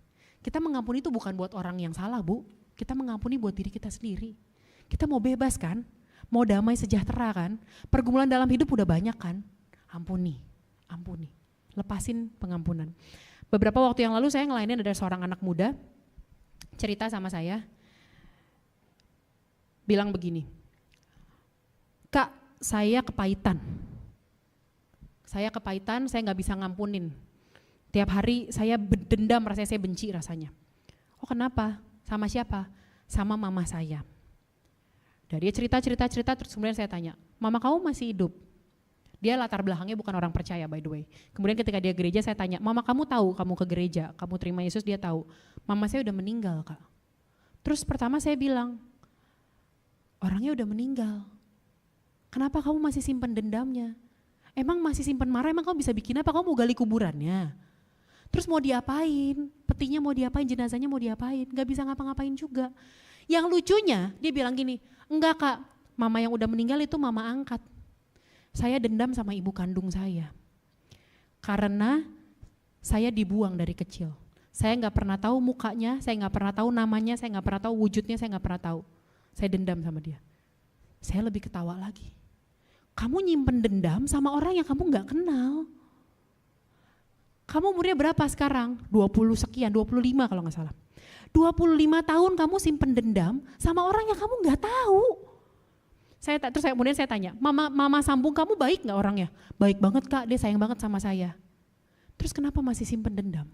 Kita mengampuni itu bukan buat orang yang salah Bu, kita mengampuni buat diri kita sendiri. Kita mau bebas kan, mau damai sejahtera kan, pergumulan dalam hidup udah banyak kan, ampuni, lepasin pengampunan. Beberapa waktu yang lalu saya ngelainin ada seorang anak muda, cerita sama saya, bilang begini, Kak saya kepahitan, saya gak bisa ngampunin, tiap hari saya berdendam, rasanya saya benci rasanya. Oh kenapa? Sama siapa? Sama mama saya. Dia cerita, terus kemudian saya tanya, mama kamu masih hidup? Dia latar belakangnya bukan orang percaya by the way. Kemudian ketika dia gereja saya tanya, mama kamu tahu kamu ke gereja, kamu terima Yesus? Dia tahu. Mama saya udah meninggal Kak. Terus pertama saya bilang, orangnya udah meninggal. Kenapa kamu masih simpen dendamnya? Emang masih simpen marah, emang kamu bisa bikin apa? Kamu mau gali kuburannya? Terus mau diapain? Petinya mau diapain? Jenazahnya mau diapain? Gak bisa ngapa-ngapain juga. Yang lucunya dia bilang gini, enggak Kak, mama yang udah meninggal itu mama angkat. Saya dendam sama ibu kandung saya. Karena saya dibuang dari kecil. Saya gak pernah tahu mukanya, saya gak pernah tahu namanya, saya gak pernah tahu wujudnya, saya gak pernah tahu. Saya dendam sama dia. Saya lebih ketawa lagi. Kamu nyimpen dendam sama orang yang kamu gak kenal. Kamu umurnya berapa sekarang? 20 sekian, 25 kalau gak salah. 25 tahun kamu simpen dendam sama orang yang kamu gak tahu. Kemudian saya tanya, mama sambung kamu baik gak orangnya? Baik banget Kak, dia sayang banget sama saya. Terus kenapa masih simpen dendam?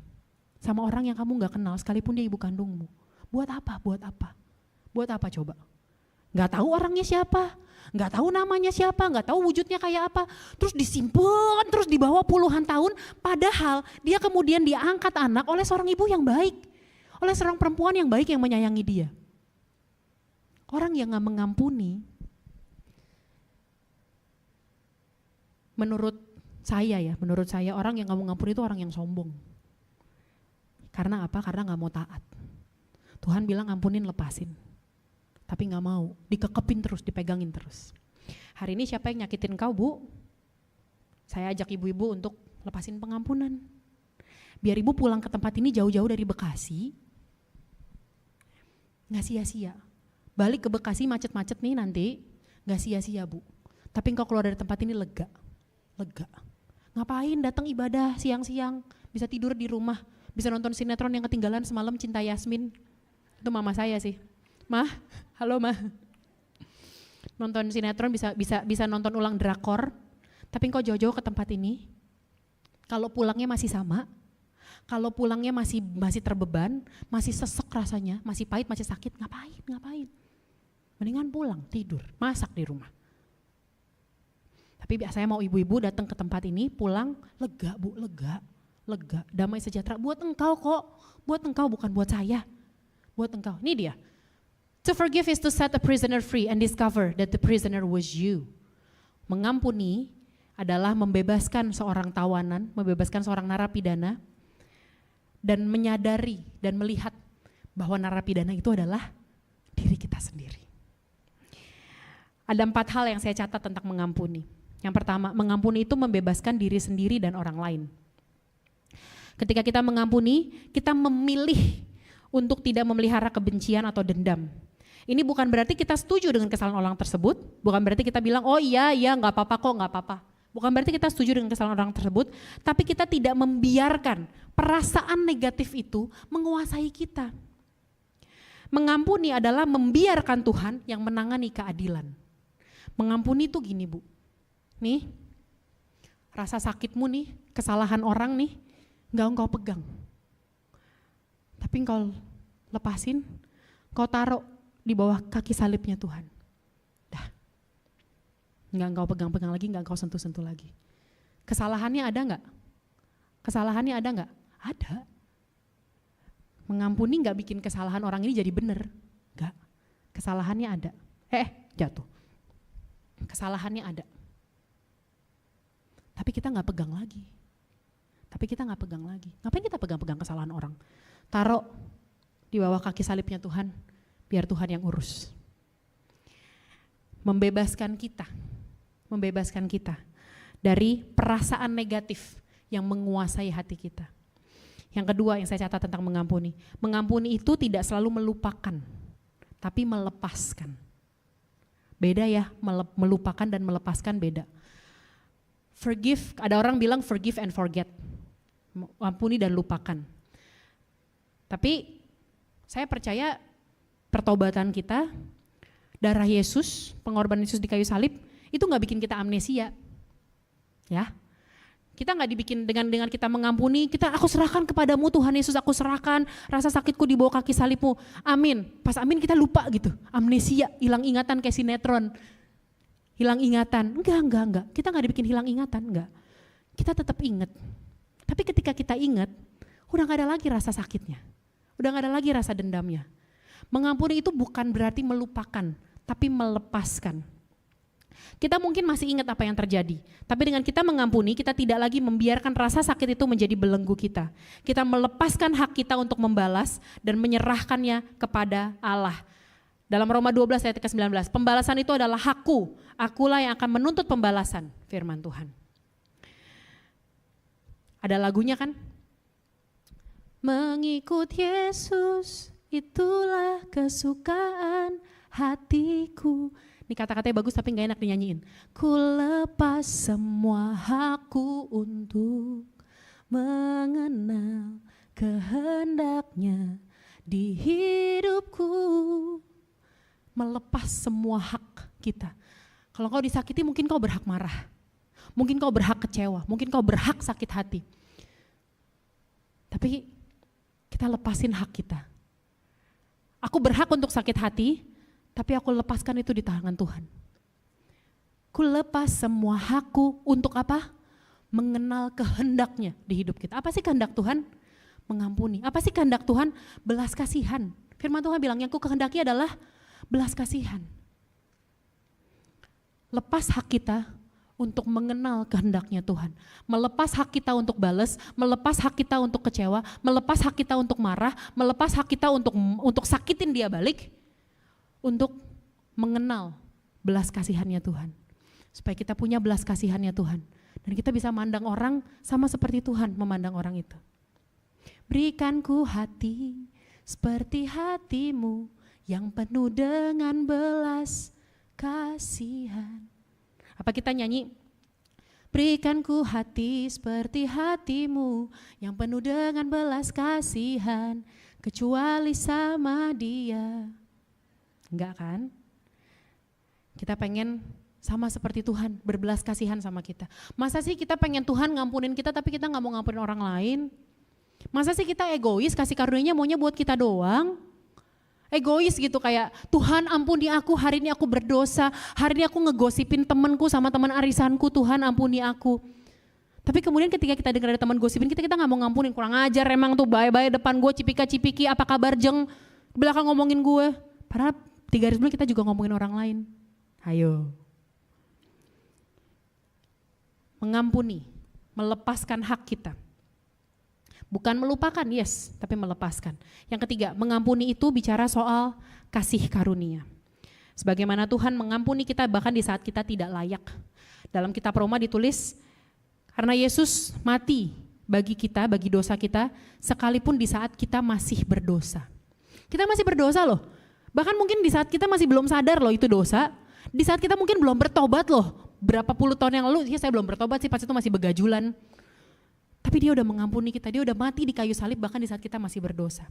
Sama orang yang kamu gak kenal sekalipun dia ibu kandungmu. Buat apa? Buat apa? Buat apa coba? Gak tahu orangnya siapa, gak tahu namanya siapa, gak tahu wujudnya kayak apa. Terus disimpan, terus dibawa puluhan tahun, padahal dia kemudian diangkat anak oleh seorang ibu yang baik. Oleh seorang perempuan yang baik yang menyayangi dia. Orang yang gak mengampuni, menurut saya orang yang gak mengampuni itu orang yang sombong. Karena apa? Karena gak mau taat. Tuhan bilang ampunin, lepasin. Tapi gak mau, dikekepin terus, dipegangin terus. Hari ini siapa yang nyakitin kau Bu? Saya ajak ibu-ibu untuk lepasin pengampunan. Biar ibu pulang ke tempat ini jauh-jauh dari Bekasi, gak sia-sia. Balik ke Bekasi macet-macet nih nanti, gak sia-sia Bu. Tapi engkau keluar dari tempat ini lega. Ngapain datang ibadah siang-siang, bisa tidur di rumah, bisa nonton sinetron yang ketinggalan semalam Cinta Yasmin. Itu mama saya sih. Mah, halo Mah. Nonton sinetron bisa nonton ulang drakor, tapi engkau jauh-jauh ke tempat ini. Kalau pulangnya masih sama, kalau pulangnya masih terbeban, masih sesek rasanya, masih pahit, masih sakit, ngapain? Mendingan pulang, tidur, masak di rumah. Tapi biasanya mau ibu-ibu datang ke tempat ini, pulang lega Bu, lega, damai sejahtera. Buat engkau kok, buat engkau bukan buat saya. Buat engkau, ini dia. To forgive is to set a prisoner free and discover that the prisoner was you. Mengampuni adalah membebaskan seorang tawanan, membebaskan seorang narapidana, dan menyadari dan melihat bahwa narapidana itu adalah diri kita sendiri. Ada 4 hal yang saya catat tentang mengampuni. Yang pertama, mengampuni itu membebaskan diri sendiri dan orang lain. Ketika kita mengampuni, kita memilih untuk tidak memelihara kebencian atau dendam. Ini bukan berarti kita setuju dengan kesalahan orang tersebut, bukan berarti kita bilang, oh iya gak apa-apa kok, gak apa-apa. Bukan berarti kita setuju dengan kesalahan orang tersebut, tapi kita tidak membiarkan perasaan negatif itu menguasai kita. Mengampuni adalah membiarkan Tuhan yang menangani keadilan. Mengampuni itu gini Bu, nih rasa sakitmu nih, kesalahan orang nih, gak engkau pegang. Tapi engkau lepasin, kau taruh di bawah kaki salibnya Tuhan. Dah, gak engkau pegang-pegang lagi, gak engkau sentuh-sentuh lagi. Kesalahannya ada gak? Kesalahannya ada gak? Ada. Mengampuni gak bikin kesalahan orang ini jadi benar. Gak, kesalahannya ada. Jatuh. Kesalahannya ada. Tapi kita gak pegang lagi. Ngapain kita pegang-pegang kesalahan orang? Taruh di bawah kaki salibnya Tuhan, biar Tuhan yang urus. Membebaskan kita dari perasaan negatif yang menguasai hati kita. Yang kedua yang saya catat tentang mengampuni itu tidak selalu melupakan, tapi melepaskan. Beda ya, melupakan dan melepaskan beda. Forgive, ada orang bilang forgive and forget, ampuni dan lupakan. Tapi saya percaya pertobatan kita, darah Yesus, pengorbanan Yesus di kayu salib, itu gak bikin kita amnesia. Ya, kita gak dibikin dengan kita mengampuni, aku serahkan kepadamu Tuhan Yesus, aku serahkan rasa sakitku di bawah kaki salibmu, amin. Pas amin kita lupa gitu, amnesia, hilang ingatan kayak sinetron. Hilang ingatan, enggak. Kita gak dibikin hilang ingatan, enggak. Kita tetap ingat. Tapi ketika kita ingat, udah gak ada lagi rasa sakitnya. Udah gak ada lagi rasa dendamnya. Mengampuni itu bukan berarti melupakan, tapi melepaskan. Kita mungkin masih ingat apa yang terjadi, tapi dengan kita mengampuni, kita tidak lagi membiarkan rasa sakit itu menjadi belenggu kita. Kita melepaskan hak kita untuk membalas dan menyerahkannya kepada Allah. Dalam Roma 12 ayat ke-19, pembalasan itu adalah hakku, akulah yang akan menuntut pembalasan, firman Tuhan. Ada lagunya kan? Mengikut Yesus, itulah kesukaan hatiku. Ini kata-katanya bagus tapi gak enak dinyanyiin. Ku lepas semua hakku untuk mengenal kehendaknya di hidupku. Melepas semua hak kita. Kalau kau disakiti mungkin kau berhak marah. Mungkin kau berhak kecewa, mungkin kau berhak sakit hati. Tapi kita lepasin hak kita. Aku berhak untuk sakit hati, tapi aku lepaskan itu di tangan Tuhan. Ku lepas semua hakku untuk apa? Mengenal kehendaknya di hidup kita. Apa sih kehendak Tuhan? Mengampuni. Apa sih kehendak Tuhan? Belas kasihan. Firman Tuhan bilang yang ku kehendaki adalah belas kasihan. Lepas hak kita untuk mengenal kehendaknya Tuhan. Melepas hak kita untuk balas, melepas hak kita untuk kecewa, melepas hak kita untuk marah, melepas hak kita untuk sakitin dia balik, untuk mengenal belas kasihannya Tuhan. Supaya kita punya belas kasihannya Tuhan. Dan kita bisa memandang orang sama seperti Tuhan memandang orang itu. Berikanku hati seperti hatimu yang penuh dengan belas kasihan. Apa kita nyanyi? Berikanku hati seperti hatimu yang penuh dengan belas kasihan, kecuali sama dia. Enggak kan? Kita pengen sama seperti Tuhan, berbelas kasihan sama kita. Masa sih kita pengen Tuhan ngampunin kita tapi kita gak mau ngampunin orang lain? Masa sih kita egois, kasih karunia-Nya maunya buat kita doang? Egois gitu kayak, Tuhan ampuni aku, hari ini aku berdosa, hari ini aku ngegosipin temanku sama teman arisanku, Tuhan ampuni aku. Tapi kemudian ketika kita dengar ada teman gosipin kita gak mau ngampunin, kurang ajar emang tuh, bye-bye depan gue, cipika-cipiki, apa kabar jeng, belakang ngomongin gue. Padahal 3 hari sebelum kita juga ngomongin orang lain. Ayo. Mengampuni, melepaskan hak kita. Bukan melupakan, yes, tapi melepaskan. Yang ketiga, mengampuni itu bicara soal kasih karunia. Sebagaimana Tuhan mengampuni kita bahkan di saat kita tidak layak. Dalam kitab Roma ditulis, karena Yesus mati bagi kita, bagi dosa kita, sekalipun di saat kita masih berdosa. Kita masih berdosa loh, bahkan mungkin di saat kita masih belum sadar loh itu dosa, di saat kita mungkin belum bertobat loh, berapa puluh tahun yang lalu, ya saya belum bertobat sih, pas itu masih begajulan. Tapi dia udah mengampuni kita, dia udah mati di kayu salib bahkan di saat kita masih berdosa.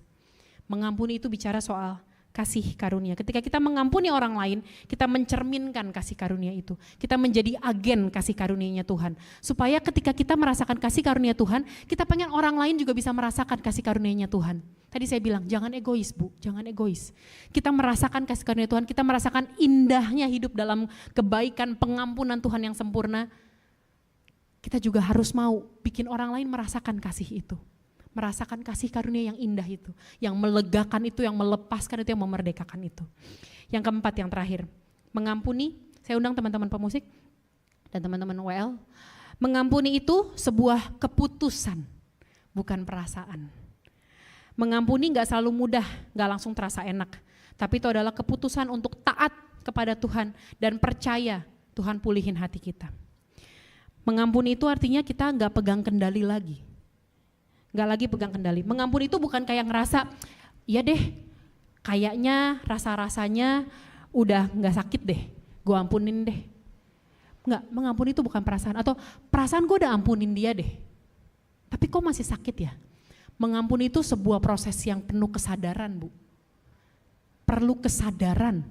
Mengampuni itu bicara soal kasih karunia. Ketika kita mengampuni orang lain, kita mencerminkan kasih karunia itu. Kita menjadi agen kasih karunia-Nya Tuhan. Supaya ketika kita merasakan kasih karunia Tuhan, kita pengen orang lain juga bisa merasakan kasih karunia-Nya Tuhan. Tadi saya bilang, jangan egois Bu, jangan egois. Kita merasakan kasih karunia Tuhan, kita merasakan indahnya hidup dalam kebaikan pengampunan Tuhan yang sempurna. Kita juga harus mau bikin orang lain merasakan kasih itu. Merasakan kasih karunia yang indah itu. Yang melegakan itu, yang melepaskan itu, yang memerdekakan itu. Yang keempat, yang terakhir. Mengampuni, saya undang teman-teman pemusik dan teman-teman WL. Mengampuni itu sebuah keputusan, bukan perasaan. Mengampuni gak selalu mudah, gak langsung terasa enak. Tapi itu adalah keputusan untuk taat kepada Tuhan dan percaya Tuhan pulihin hati kita. Mengampuni itu artinya kita gak pegang kendali lagi. Gak lagi pegang kendali. Mengampuni itu bukan kayak ngerasa, iya deh kayaknya rasa-rasanya udah gak sakit deh, gue ampunin deh. Enggak, mengampuni itu bukan perasaan. Atau perasaan gue udah ampunin dia deh, tapi kok masih sakit ya. Mengampuni itu sebuah proses yang penuh kesadaran Bu. Perlu kesadaran,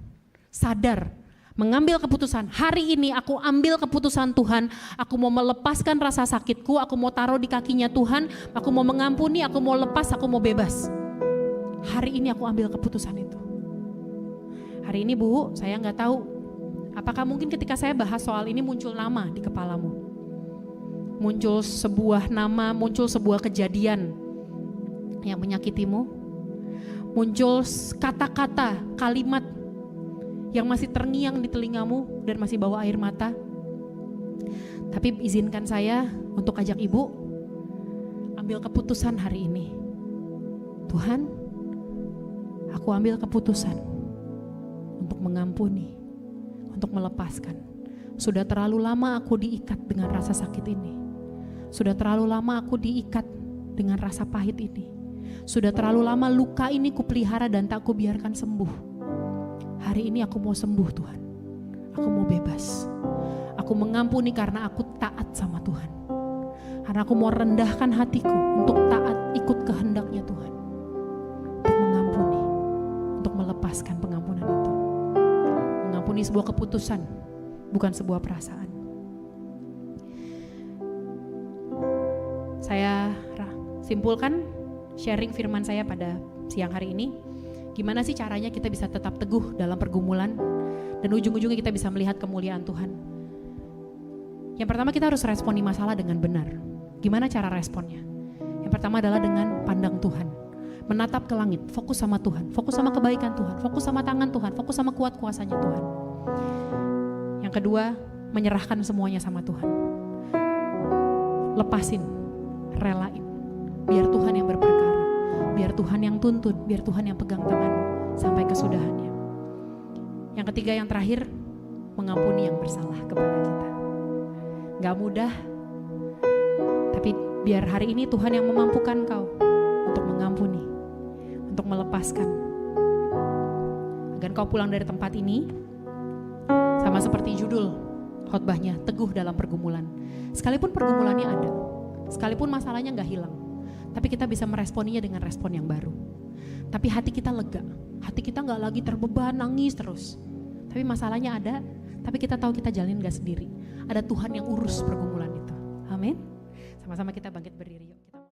sadar. Mengambil keputusan, hari ini aku ambil keputusan Tuhan, aku mau melepaskan rasa sakitku, aku mau taruh di kakinya Tuhan, aku mau mengampuni, aku mau lepas, aku mau bebas. Hari ini aku ambil keputusan itu. Hari ini Bu, saya nggak tahu, apakah mungkin ketika saya bahas soal ini muncul nama di kepalamu? Muncul sebuah nama, muncul sebuah kejadian yang menyakitimu? Muncul kata-kata, kalimat yang masih terngiang di telingamu dan masih bawa air mata. Tapi izinkan saya untuk ajak ibu ambil keputusan hari ini. Tuhan, aku ambil keputusan untuk mengampuni, untuk melepaskan. Sudah terlalu lama aku diikat dengan rasa sakit ini. Sudah terlalu lama aku diikat dengan rasa pahit ini. Sudah terlalu lama luka ini kupelihara dan tak kubiarkan sembuh. Hari ini aku mau sembuh Tuhan. Aku mau bebas. Aku mengampuni karena aku taat sama Tuhan. Karena aku mau rendahkan hatiku untuk taat ikut kehendaknya Tuhan. Untuk mengampuni, untuk melepaskan pengampunan itu. Mengampuni sebuah keputusan, bukan sebuah perasaan. Saya simpulkan sharing firman saya pada siang hari ini. Gimana sih caranya kita bisa tetap teguh dalam pergumulan dan ujung-ujungnya kita bisa melihat kemuliaan Tuhan. Yang pertama, kita harus responi masalah dengan benar. Gimana cara responnya? Yang pertama adalah dengan pandang Tuhan. Menatap ke langit, fokus sama Tuhan, fokus sama kebaikan Tuhan, fokus sama tangan Tuhan, fokus sama kuat kuasanya Tuhan. Yang kedua, menyerahkan semuanya sama Tuhan. Lepasin, relain. Biar Tuhan yang berperkara, biar Tuhan yang tuntun, biar Tuhan yang pegang tanganmu sampai kesudahannya. Yang ketiga, yang terakhir, mengampuni yang bersalah kepada kita. Gak mudah, tapi biar hari ini Tuhan yang memampukan kau untuk mengampuni, untuk melepaskan. Agar kau pulang dari tempat ini sama seperti judul khotbahnya, teguh dalam pergumulan. Sekalipun pergumulannya ada, sekalipun masalahnya gak hilang, tapi kita bisa meresponinya dengan respon yang baru. Tapi hati kita lega, hati kita gak lagi terbeban, nangis terus. Tapi masalahnya ada, tapi kita tahu kita jalanin gak sendiri. Ada Tuhan yang urus pergumulan itu. Amin. Sama-sama kita bangkit berdiri yuk.